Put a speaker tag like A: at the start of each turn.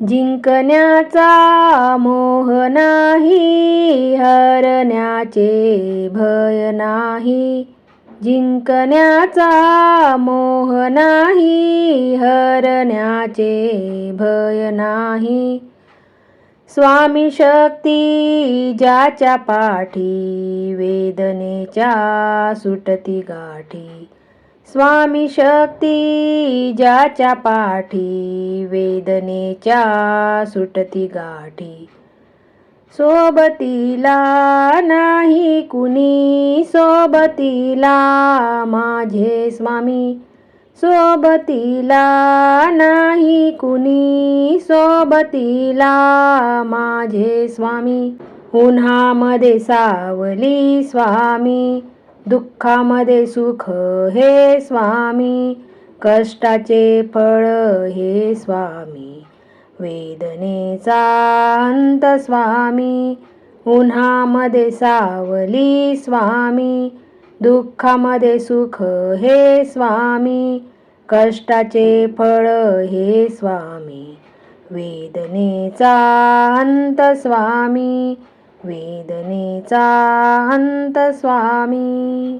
A: जिंकण्याचा मोह नाही, हरण्याचे भय नाही. जिंकण्याचा मोह नाही, हरण्याचे भय नाही. स्वामी शक्ती ज्याच्या पाठी, वेदनेच्या सुटती गाठी. स्वामी शक्ती ज्याच्या पाठी, वेदनेच्या सुटती गाठी. सोबतीला नाही कुणी, सोबतीला माझे स्वामी. सोबतीला नाही कुणी, सोबतीला माझे स्वामी. उन्हामध्ये सावली स्वामी, दुःखामध्ये सुख हे स्वामी. कष्टाचे फळ हे स्वामी, वेदनेचा अंत स्वामी. उन्हामध्ये सावली स्वामी, दुःखामध्ये सुख हे स्वामी. कष्टाचे फळ हे स्वामी, वेदनेचा अंत स्वामी. वेदनेचा अंत स्वामी.